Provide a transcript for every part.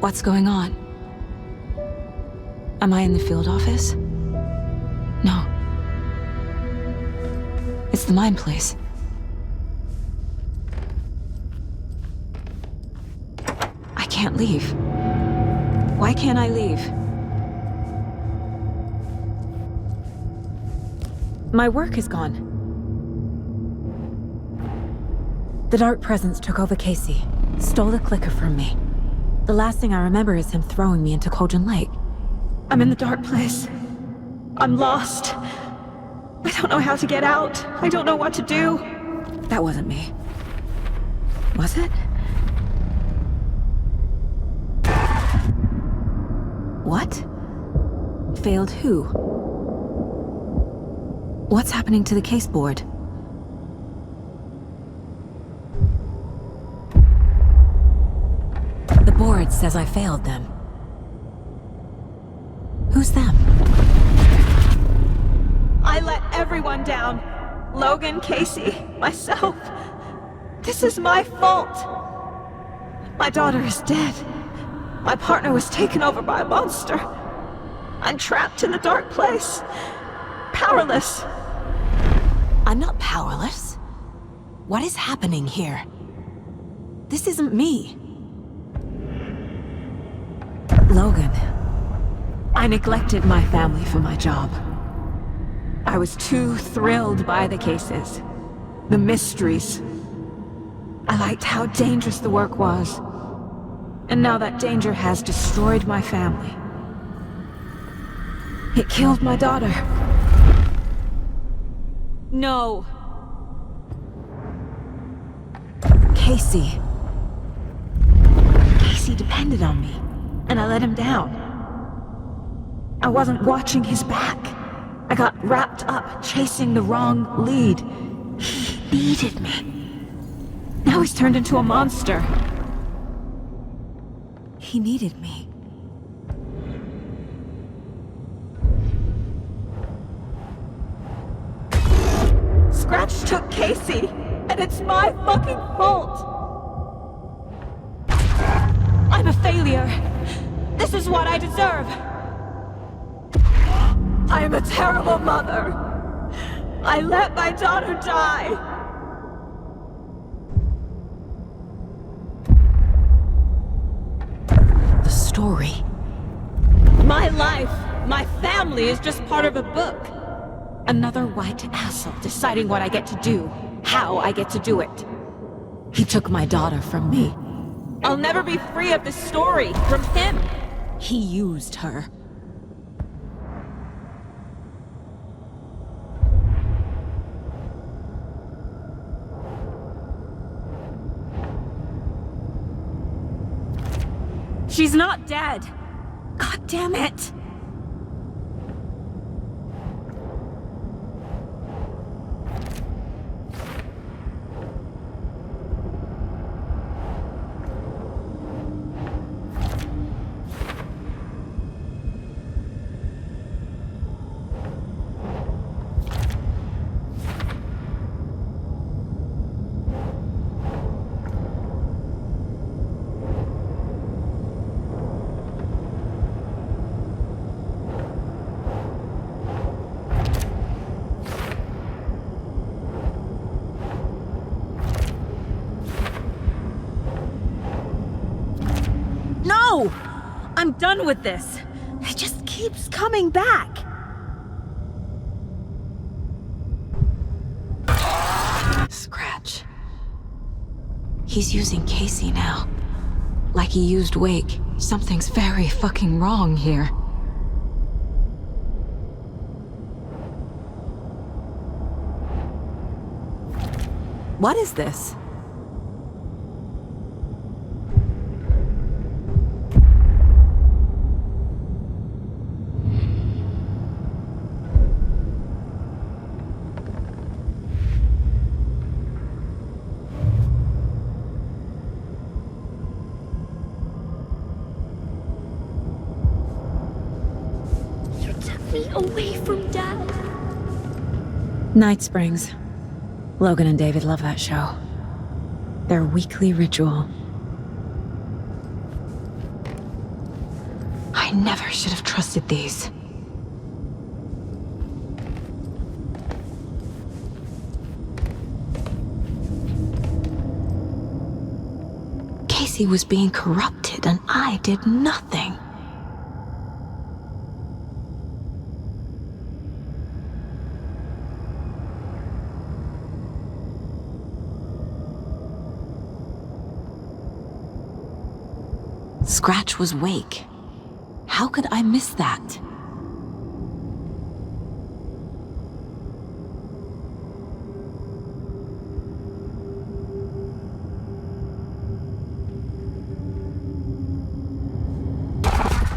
What's going on? Am I in the field office? No. It's the mine place. I can't leave. Why can't I leave? My work is gone. The Dark Presence took over Casey, stole the clicker from me. The last thing I remember is him throwing me into Cauldron Lake. I'm in the dark place. I'm lost. I don't know how to get out. I don't know what to do. That wasn't me. Was it? What? Failed who? What's happening to the case board? The board says I failed them. Who's them? I let everyone down. Logan, Casey, myself. This is my fault. My daughter is dead. My partner was taken over by a monster. I'm trapped in the dark place. Powerless. I'm not powerless. What is happening here? This isn't me. Logan. I neglected my family for my job. I was too thrilled by the cases, the mysteries. I liked how dangerous the work was. And now that danger has destroyed my family. It killed my daughter. No. Casey. Casey depended on me, and I let him down. I wasn't watching his back. I got wrapped up chasing the wrong lead. He needed me. Now he's turned into a monster. He needed me. Scratch took Casey, and it's my fucking fault. I'm a failure. This is what I deserve. I am a terrible mother. I let my daughter die. The story. My life, my family is just part of a book. Another white asshole deciding what I get to do, how I get to do it. He took my daughter from me. I'll never be free of this story from him. He used her. She's not dead. God damn it. No! I'm done with this. It just keeps coming back. Scratch. He's using Casey now. Like he used Wake. Something's very fucking wrong here. What is this? Away from Dad. Night Springs. Logan and David love that show. Their weekly ritual. never should have trusted these. Casey was being corrupted, and I did nothing. Scratch was Wake. How could I miss that?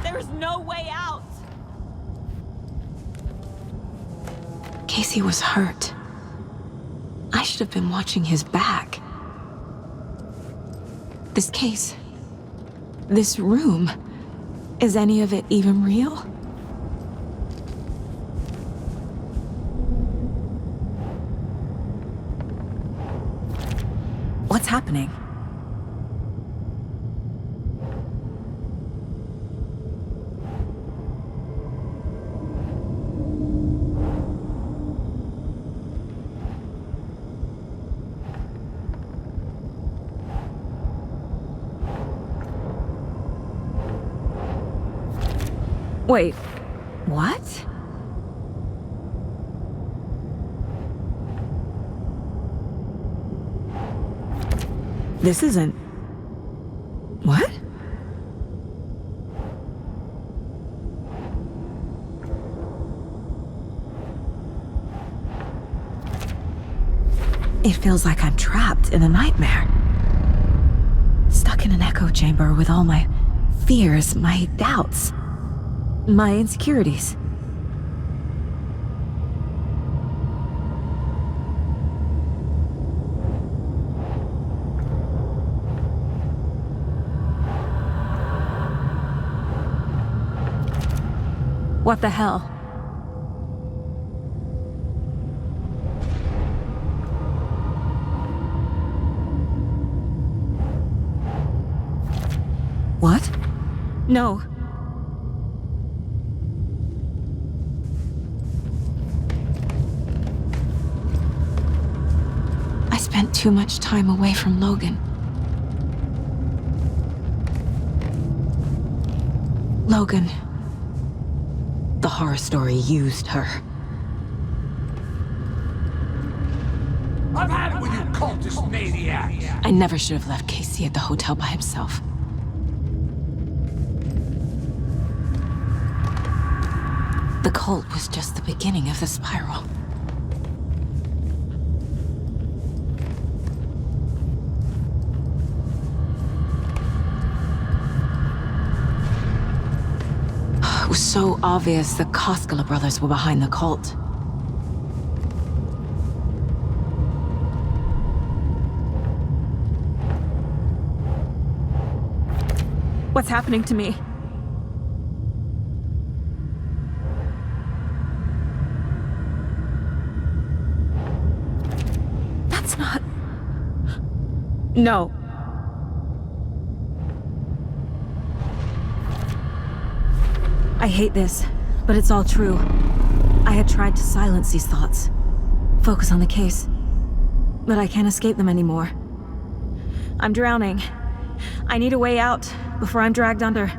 There's no way out! Casey was hurt. I should have been watching his back. This case... this room... is any of it even real? What's happening? Wait, what? This isn't... What? It feels like I'm trapped in a nightmare. Stuck in an echo chamber with all my fears, my doubts. My insecurities. What the hell? What? No. Spent too much time away from Logan. Logan. The horror story used her. I've had it with you cultist maniacs! I never should have left Casey at the hotel by himself. The cult was just the beginning of the spiral. It was so obvious the Koskela brothers were behind the cult. What's happening to me? That's not... No. I hate this, but it's all true. I had tried to silence these thoughts, focus on the case, but I can't escape them anymore. I'm drowning. I need a way out before I'm dragged under.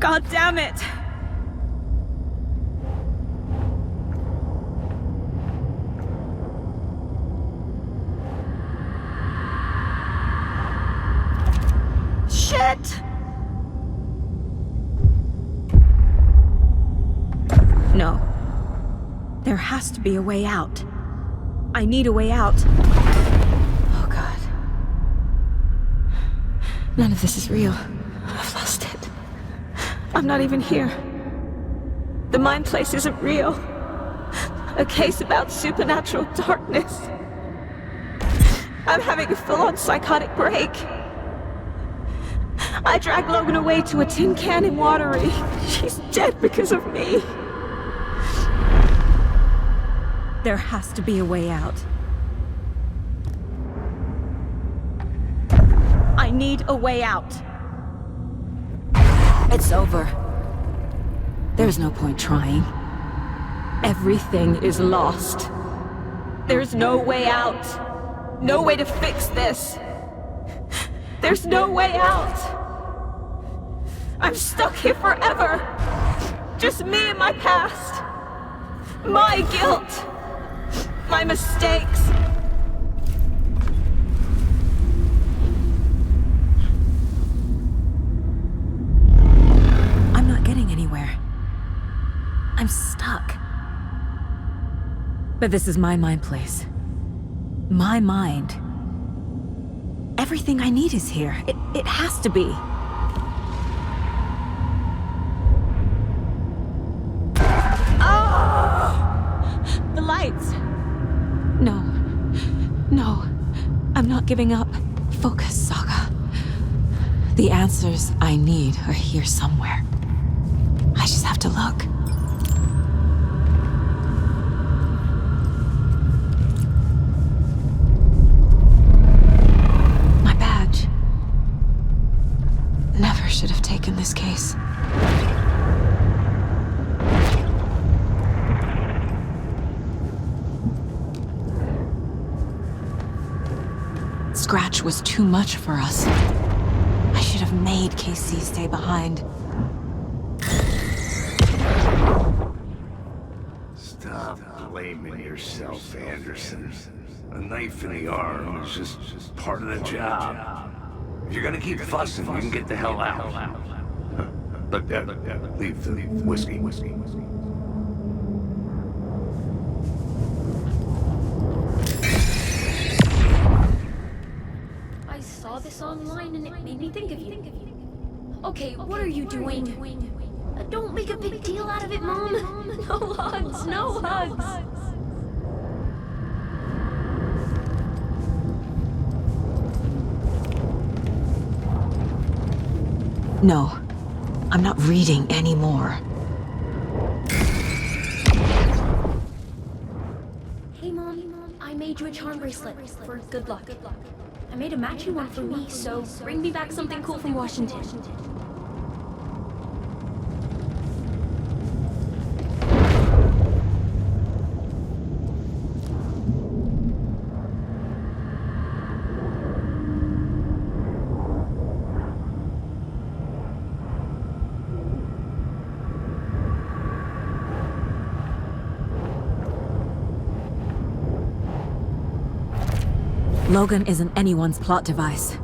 God damn it! Shit! No. There has to be a way out. I need a way out. Oh God. None of this is real. I've lost it. I'm not even here. The mind place isn't real. A case about supernatural darkness. I'm having a full-on psychotic break. I dragged Logan away to a tin can in Watery. She's dead because of me. There has to be a way out. I need a way out. It's over. There's no point trying. Everything is lost. There's no way out. No way to fix this. There's no way out. I'm stuck here forever. Just me and my past. My guilt. My mistakes. I'm not getting anywhere. I'm stuck. But this is my mind place. My mind. Everything I need is here. It has to be. The lights. No. No. I'm not giving up. Focus, Saga. The answers I need are here somewhere. I just have to look. My badge. Never should have taken this case. Scratch was too much for us. I should have made Casey stay behind. Stop blaming yourself, Anderson. A knife in the arm is just part of the job. If you're gonna keep fussing, you can get the hell out. Look, leave the whiskey. I saw this online and it made me think of you. Okay, what are you doing? Don't make a big deal out of it, Mom. No hugs, no hugs. No, I'm not reading anymore. Hey, Mom, I made you a charm bracelet for good luck. I made a matching one for me, so bring me back something cool from Washington. Logan isn't anyone's plot device.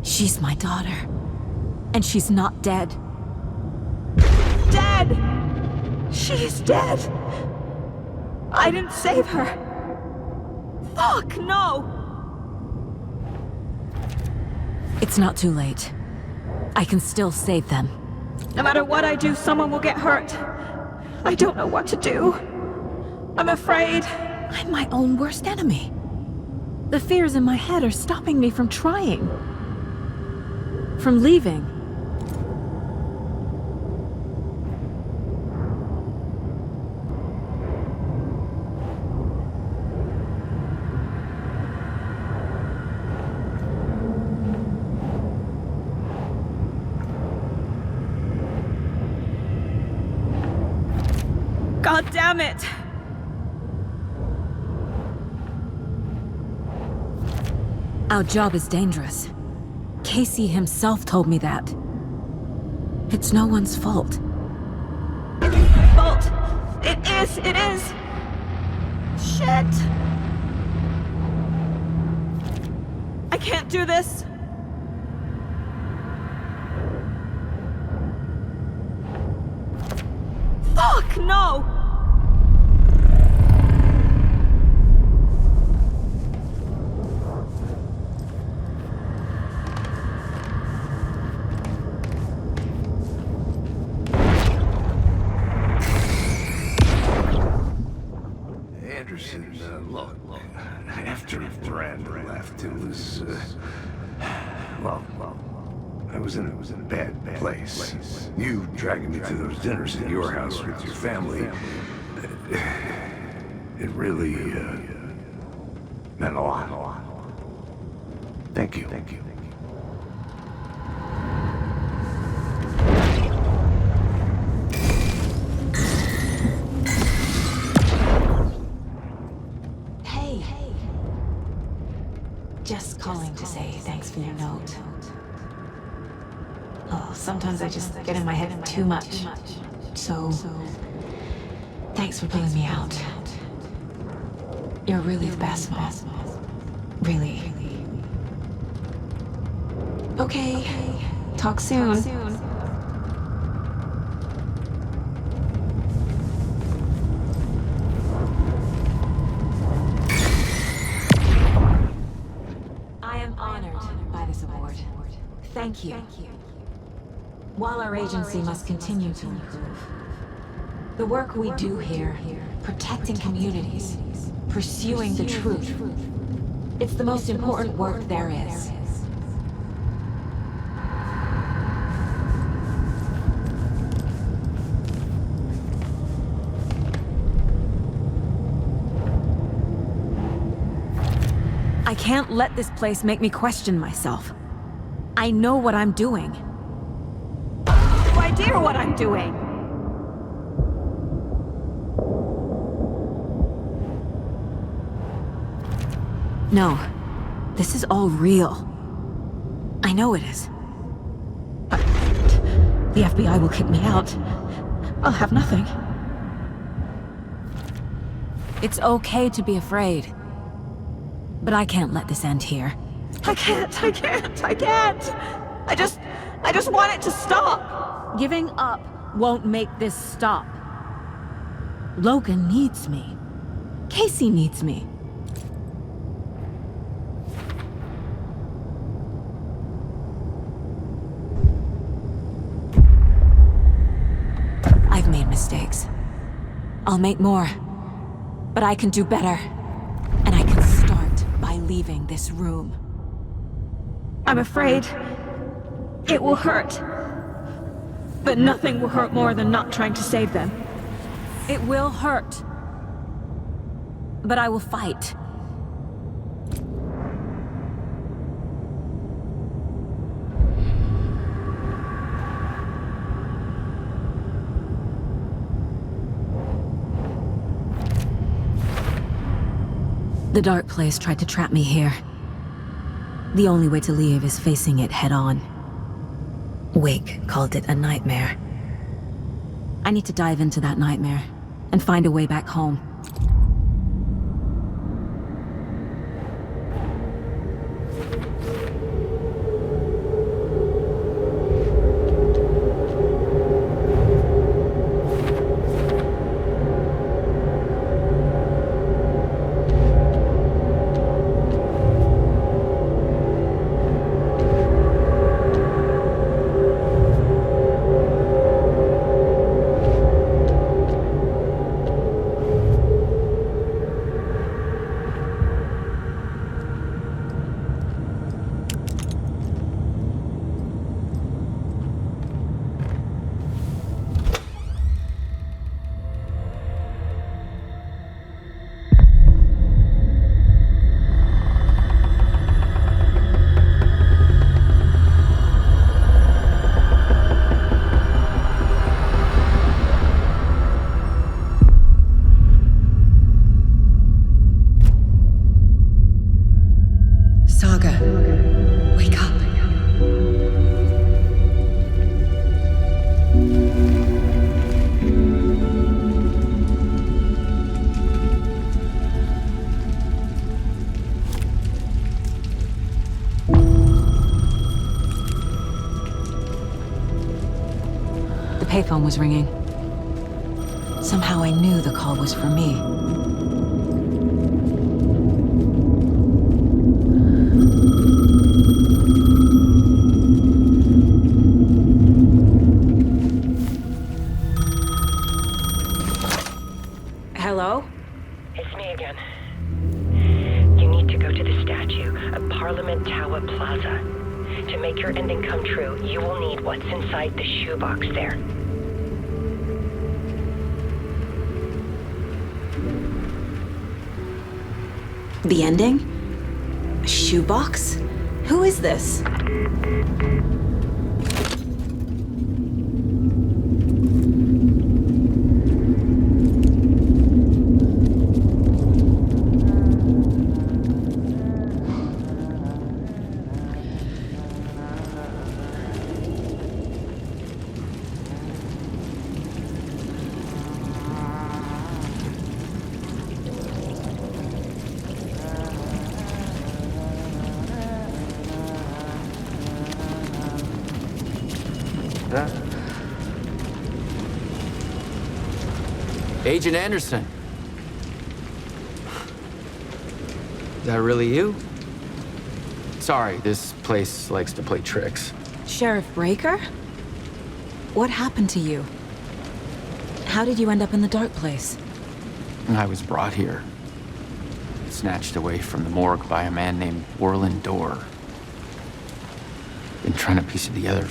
She's my daughter. And she's not dead. Dead! She's dead! I didn't save her. Fuck, no! It's not too late. I can still save them. No matter what I do, someone will get hurt. I don't know what to do. I'm afraid. I'm my own worst enemy. The fears in my head are stopping me from trying. From leaving. God damn it! Our job is dangerous. Casey himself told me that. It's no one's fault. Fault! It is! Shit! I can't do this! Fuck, no! Anderson, look, after Brand left, it was, well, I was in a bad place. You dragging me to those dinners at your house with your family, it really meant a lot. Thank you. Hey. Just calling to say thanks for your note. Oh, sometimes I just get in my head too much. So, thanks for pulling me out. You're really the best, Mom. Really. Okay. Talk soon. I am honored by this award. Thank you. While our agency must continue to improve, the work we do here, protecting communities, pursuing the truth, it's the most important work there is. I can't let this place make me question myself. I know what I'm doing. No idea what I'm doing. No, this is all real. I know it is. But the FBI will kick me out. I'll have nothing. It's okay to be afraid. But I can't let this end here. I can't. I just want it to stop. Giving up won't make this stop. Logan needs me. Casey needs me. I've made mistakes. I'll make more. But I can do better. And I can start by leaving this room. I'm afraid it will hurt. But nothing will hurt more than not trying to save them. It will hurt. But I will fight. The dark place tried to trap me here. The only way to leave is facing it head-on. Wake called it a nightmare. I need to dive into that nightmare and find a way back home. Saga, wake up. The payphone was ringing. Somehow I knew the call was for me. Hello? It's me again. You need to go to the statue at Parliament Tower Plaza. To make your ending come true, you will need what's inside the shoebox there. The ending? A shoebox? Who is this? Agent Anderson. Is that really you? Sorry, this place likes to play tricks. Sheriff Breaker? What happened to you? How did you end up in the dark place? I was brought here. Snatched away from the morgue by a man named Warland Dorr. Been trying to piece it together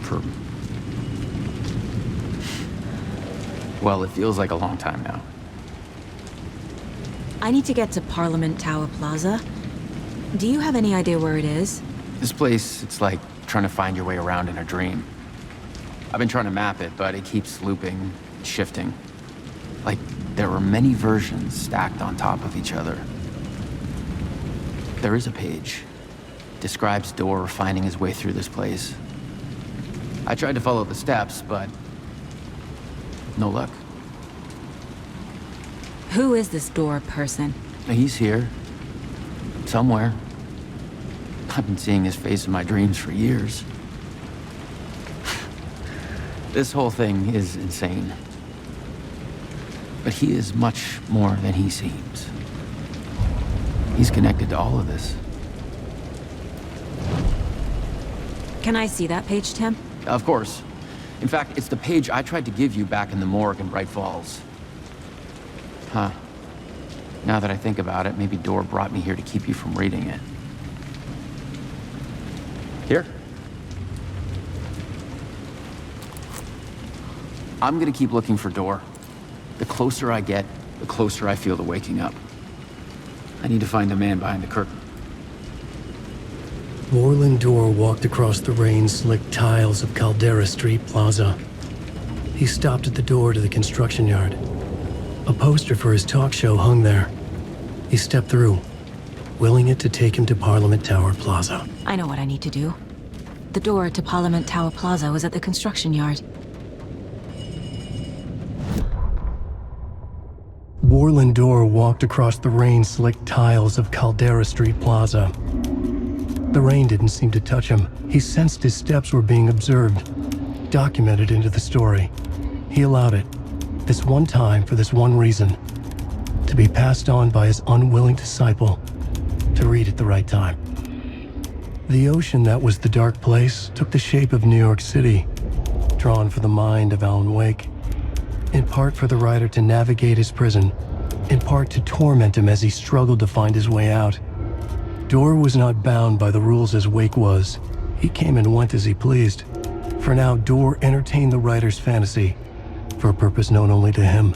for... well, it feels like a long time now. I need to get to Parliament Tower Plaza. Do you have any idea where it is? This place, it's like trying to find your way around in a dream. I've been trying to map it, but it keeps looping, shifting. Like there are many versions stacked on top of each other. There is a page. Describes Dorr finding his way through this place. I tried to follow the steps, but no luck. Who is this Dorr person? He's here. Somewhere. I've been seeing his face in my dreams for years. This whole thing is insane. But he is much more than he seems. He's connected to all of this. Can I see that page, Tim? Of course. In fact, it's the page I tried to give you back in the morgue in Bright Falls. Huh. Now that I think about it, maybe Dorr brought me here to keep you from reading it. Here. I'm gonna keep looking for Dorr. The closer I get, the closer I feel to waking up. I need to find the man behind the curtain. Warland Dorr walked across the rain-slicked tiles of Caldera Street Plaza. He stopped at the door to the construction yard. A poster for his talk show hung there. He stepped through, willing it to take him to Parliament Tower Plaza. I know what I need to do. The door to Parliament Tower Plaza was at the construction yard. Warland Dorr walked across the rain-slicked tiles of Caldera Street Plaza. The rain didn't seem to touch him. He sensed his steps were being observed, documented into the story. He allowed it, this one time for this one reason, to be passed on by his unwilling disciple to read at the right time. The ocean that was the dark place took the shape of New York City, drawn for the mind of Alan Wake, in part for the writer to navigate his prison, in part to torment him as he struggled to find his way out. Dorr was not bound by the rules as Wake was. He came and went as he pleased. For now, Dorr entertained the writer's fantasy, for a purpose known only to him.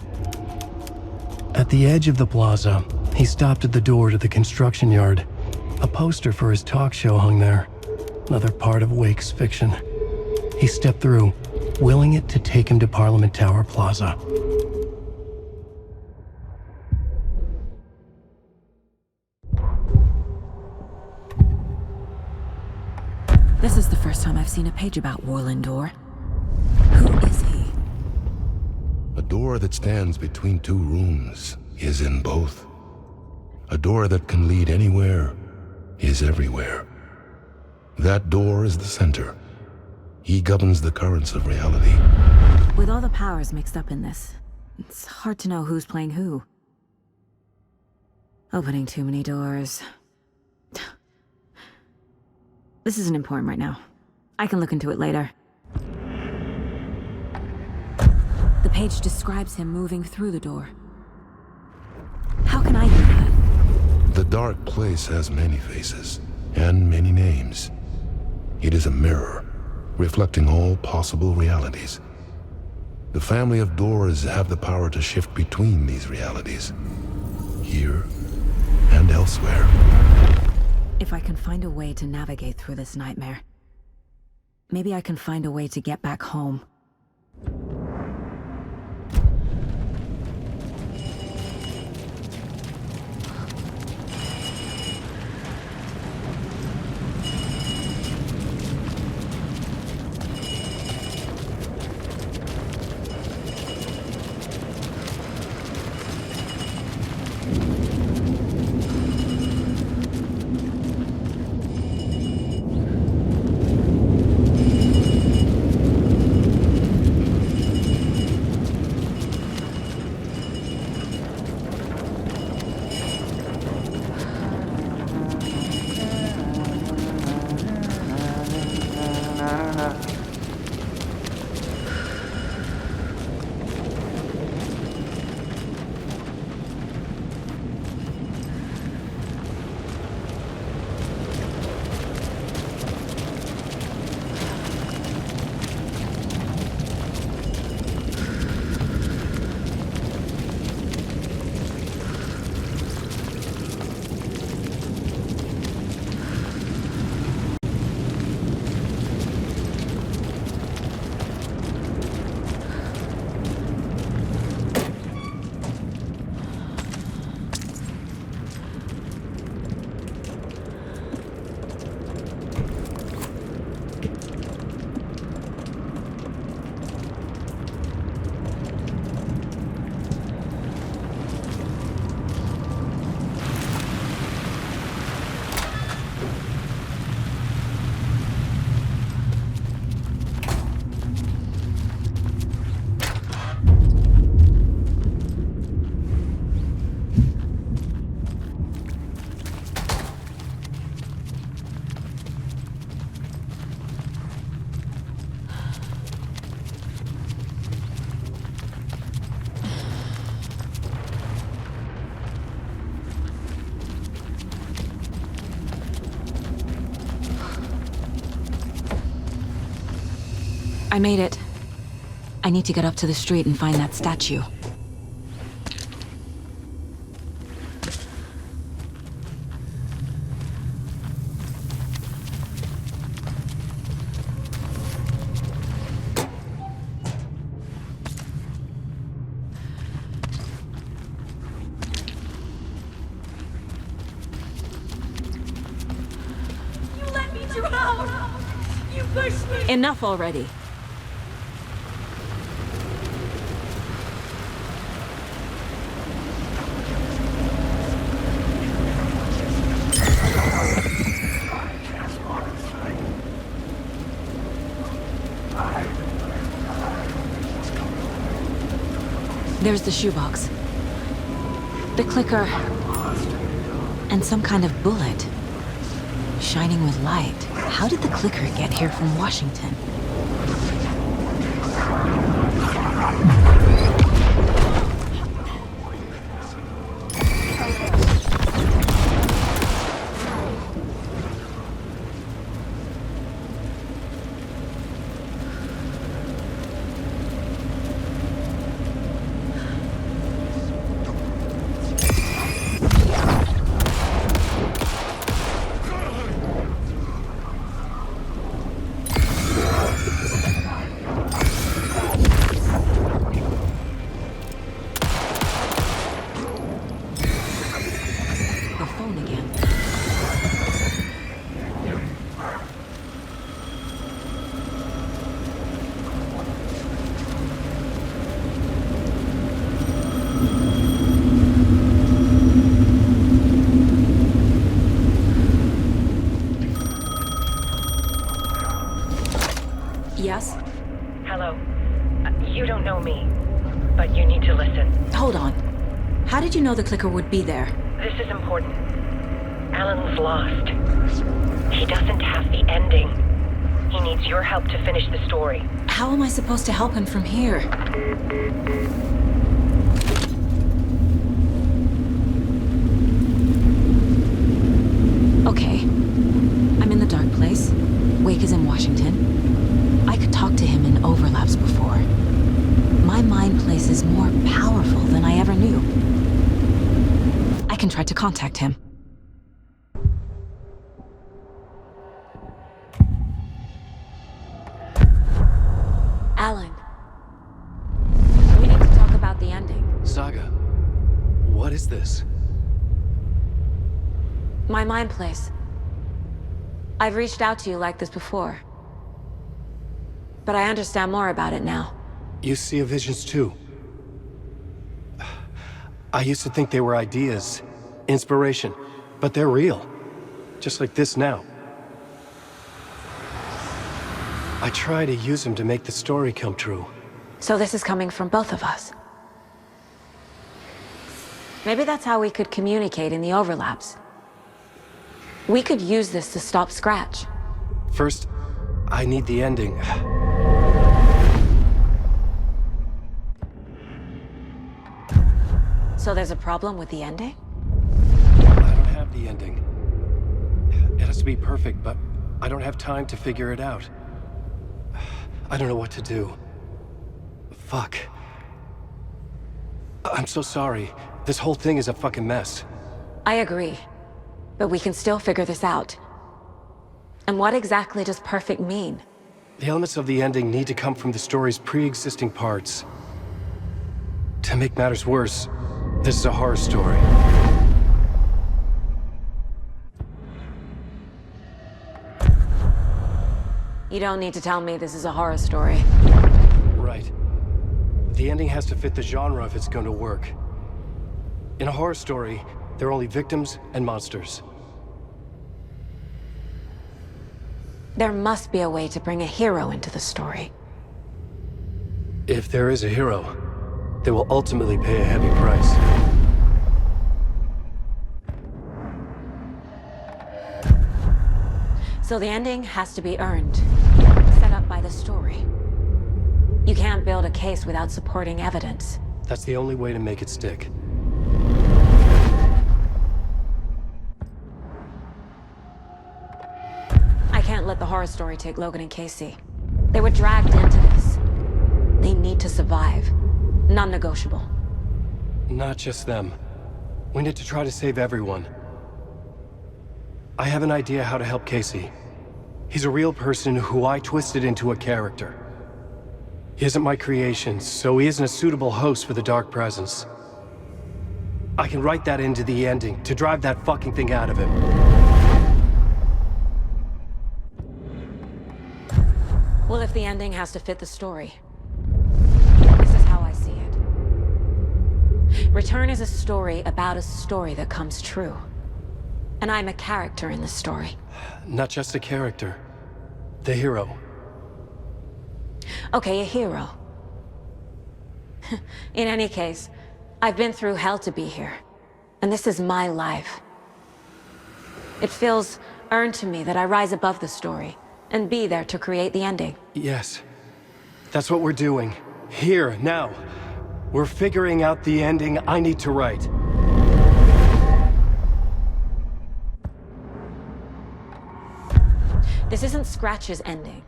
At the edge of the plaza, he stopped at the door to the construction yard. A poster for his talk show hung there, another part of Wake's fiction. He stepped through, willing it to take him to Parliament Tower Plaza. This is the first time I've seen a page about Warland Dorr. Who is he? A door that stands between two rooms is in both. A door that can lead anywhere is everywhere. That door is the center. He governs the currents of reality. With all the powers mixed up in this, it's hard to know who's playing who. Opening too many doors. This isn't important right now. I can look into it later. The page describes him moving through the door. How can I do that? The dark place has many faces and many names. It is a mirror, reflecting all possible realities. The family of doors have the power to shift between these realities, here and elsewhere. If I can find a way to navigate through this nightmare, maybe I can find a way to get back home. I made it. I need to get up to the street and find that statue. You let me drown! You pushed me! Enough already. There's the shoebox. The clicker. And some kind of bullet. Shining with light. How did the clicker get here from Washington? Yes? Hello. You don't know me, but you need to listen. Hold on. How did you know the clicker would be there? This is important. Alan's lost. He doesn't have the ending. He needs your help to finish the story. How am I supposed to help him from here? Okay. I'm in the dark place. Wake is in contact him. Alan. We need to talk about the ending. Saga, what is this? My mind place. I've reached out to you like this before. But I understand more about it now. You see visions too. I used to think they were ideas, inspiration, but they're real. Just like this now. I try to use them to make the story come true. So this is coming from both of us. Maybe that's how we could communicate in the overlaps. We could use this to stop Scratch. First, I need the ending. So there's a problem with the ending? I don't have the ending. It has to be perfect, but I don't have time to figure it out. I don't know what to do. Fuck. I'm so sorry. This whole thing is a fucking mess. I agree. But we can still figure this out. And what exactly does perfect mean? The elements of the ending need to come from the story's pre-existing parts. To make matters worse, this is a horror story. You don't need to tell me this is a horror story. Right. The ending has to fit the genre if it's going to work. In a horror story, there are only victims and monsters. There must be a way to bring a hero into the story. If there is a hero, they will ultimately pay a heavy price. So the ending has to be earned, set up by the story. You can't build a case without supporting evidence. That's the only way to make it stick. I can't let the horror story take Logan and Casey. They were dragged into this. They need to survive. Non-negotiable. Not just them. We need to try to save everyone. I have an idea how to help Casey. He's a real person who I twisted into a character. He isn't my creation, so he isn't a suitable host for the Dark Presence. I can write that into the ending to drive that fucking thing out of him. Well, if the ending has to fit the story, this is how I see it. Return is a story about a story that comes true. And I'm a character in the story. Not just a character. The hero. Okay, a hero. In any case, I've been through hell to be here. And this is my life. It feels earned to me that I rise above the story and be there to create the ending. Yes. That's what we're doing. Here, now. We're figuring out the ending I need to write. This isn't Scratch's ending.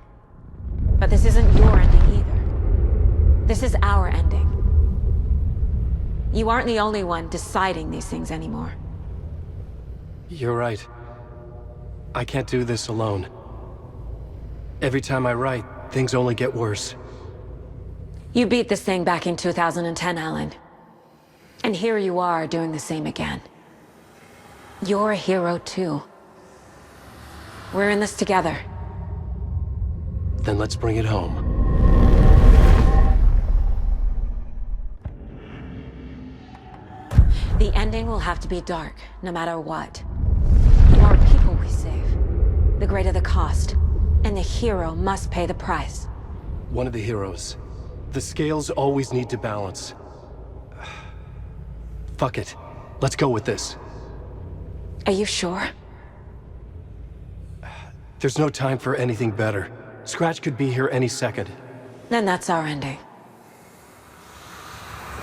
But this isn't your ending either. This is our ending. You aren't the only one deciding these things anymore. You're right. I can't do this alone. Every time I write, things only get worse. You beat this thing back in 2010, Alan. And here you are doing the same again. You're a hero too. We're in this together. Then let's bring it home. The ending will have to be dark, no matter what. The more people we save, the greater the cost. And the hero must pay the price. One of the heroes. The scales always need to balance. Fuck it. Let's go with this. Are you sure? There's no time for anything better. Scratch could be here any second. Then that's our ending.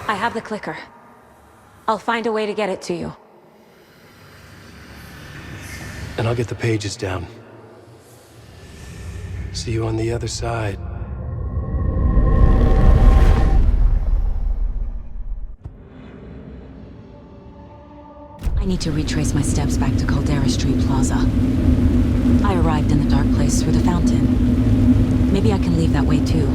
I have the clicker. I'll find a way to get it to you. And I'll get the pages down. See you on the other side. I need to retrace my steps back to Caldera Street Plaza. I arrived in the dark place through the fountain. Maybe I can leave that way too.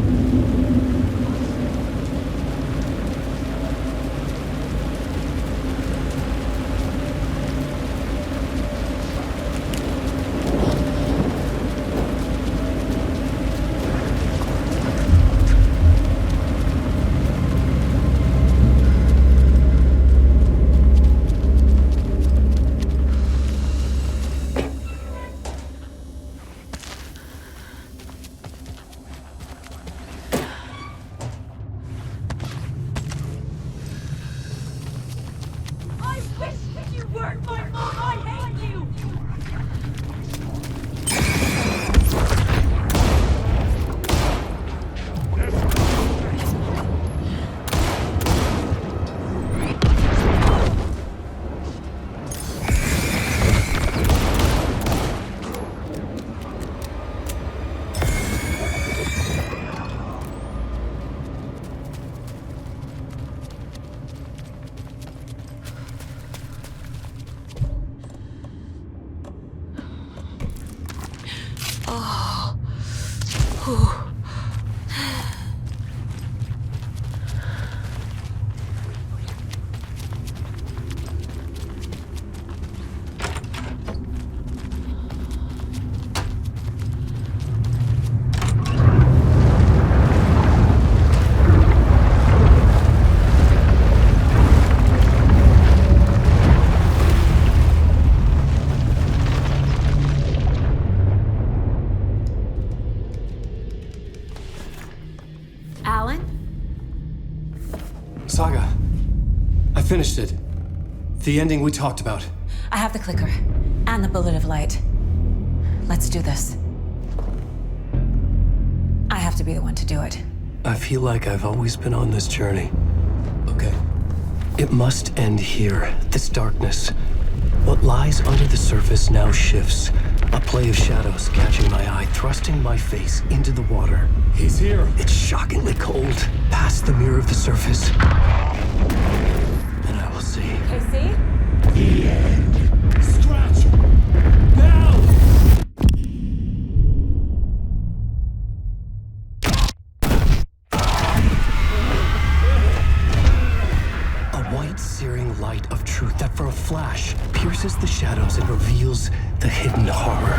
Saga, I finished it. The ending we talked about. I have the clicker and the bullet of light. Let's do this. I have to be the one to do it. I feel like I've always been on this journey. Okay. It must end here, this darkness. What lies under the surface now shifts. A play of shadows catching my eye, thrusting my face into the water. He's here. It's shockingly cold, past the mirror of the surface. And I will see. Casey? The end. Scratch! Now! A white, searing light of truth that for a flash pierces the shadows and reveals the hidden horror.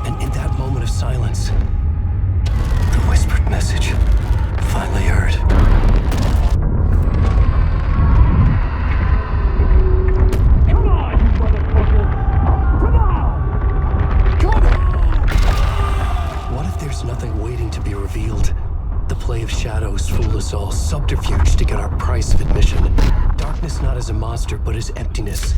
And in that moment of silence, the whispered message finally heard. Come on, you motherfucker! Come on! Come on! What if there's nothing waiting to be revealed? The play of shadows fool us all, subterfuge to get our price of admission. Darkness not as a monster, but as emptiness.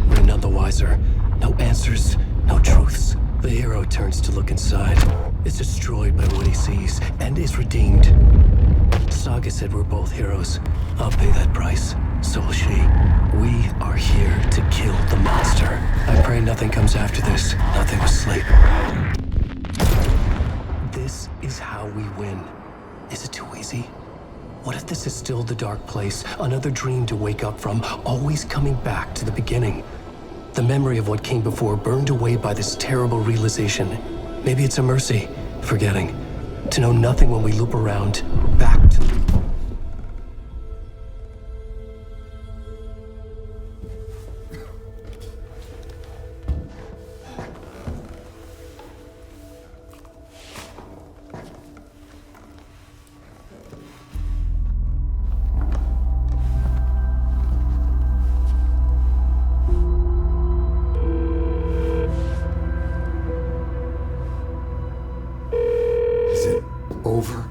We're none the wiser. No answers, no truths. The hero turns to look inside. Is destroyed by what he sees, and is redeemed. Saga said we're both heroes. I'll pay that price. So will she. We are here to kill the monster. I pray nothing comes after this. Nothing will sleep. This is how we win. Is it too easy? What if this is still the dark place? Another dream to wake up from, always coming back to the beginning. The memory of what came before burned away by this terrible realization. Maybe it's a mercy, forgetting. To know nothing when we loop around, back to... Is it over?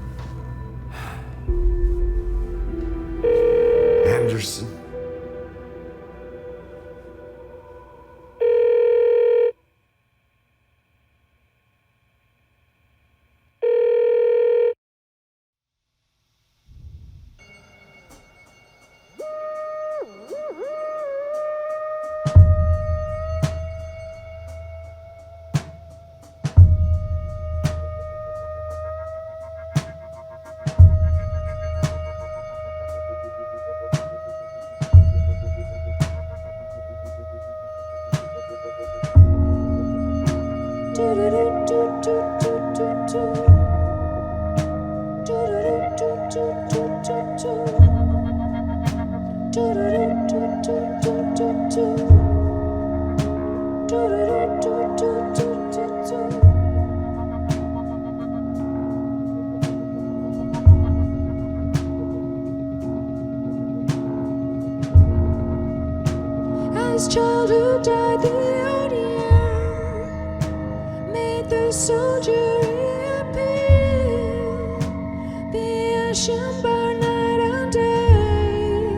As childhood died, the old year made the soldier reappear. The ocean burned night and day.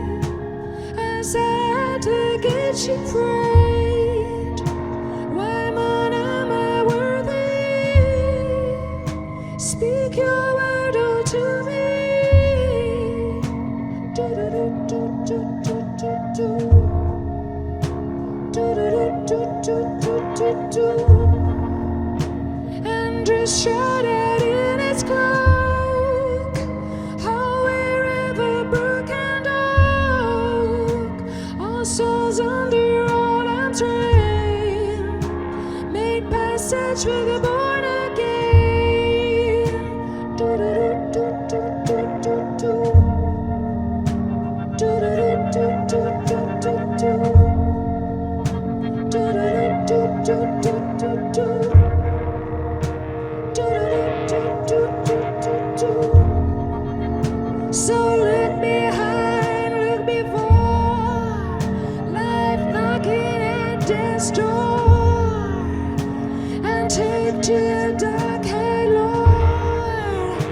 As at the gate she prayed, why man am I worthy? Speak your word unto me. And dress shrouded in its cloak, how wherever brook and oak, all souls under all arms reign, made passage for the born again. So look behind, look before, life knocking at death's door, and take to the dark head, Lord,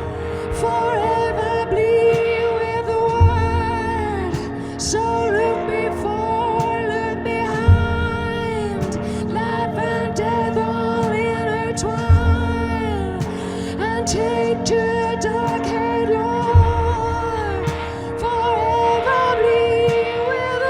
forever bleed with the word. So look before, look behind, life and death all intertwined, and take to the dark head, Lord, forever bleed with the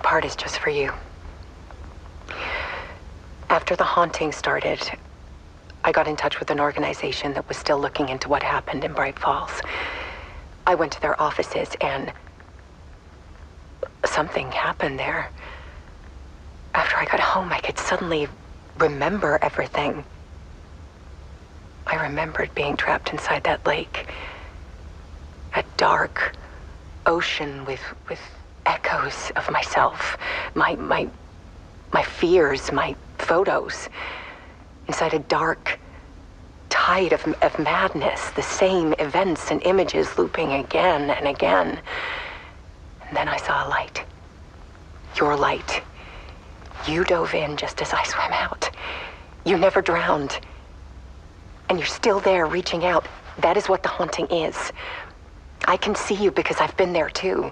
part is just for you. After the haunting started, I got in touch with an organization that was still looking into what happened in Bright Falls. I went to their offices and something happened there. After I got home, I could suddenly remember everything. I remembered being trapped inside that lake. A dark ocean with echoes of myself, my fears, my photos. Inside a dark tide of madness, the same events and images looping again and again. And then I saw a light. Your light. You dove in just as I swam out. You never drowned. And you're still there reaching out. That is what the haunting is. I can see you because I've been there too.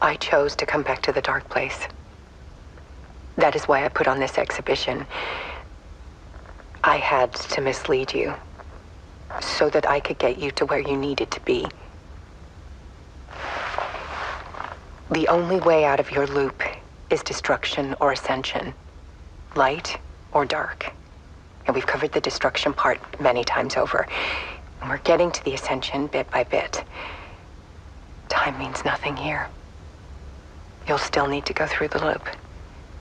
I chose to come back to the dark place. That is why I put on this exhibition. I had to mislead you so that I could get you to where you needed to be. The only way out of your loop is destruction or ascension, light or dark. And we've covered the destruction part many times over. And we're getting to the ascension bit by bit. Time means nothing here. You'll still need to go through the loop.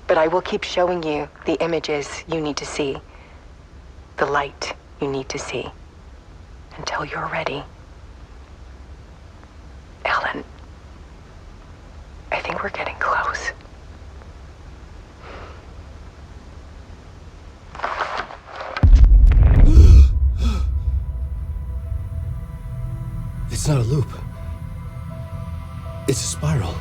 But I will keep showing you the images you need to see, the light you need to see, until you're ready. Alan, I think we're getting close. It's not a loop. It's a spiral.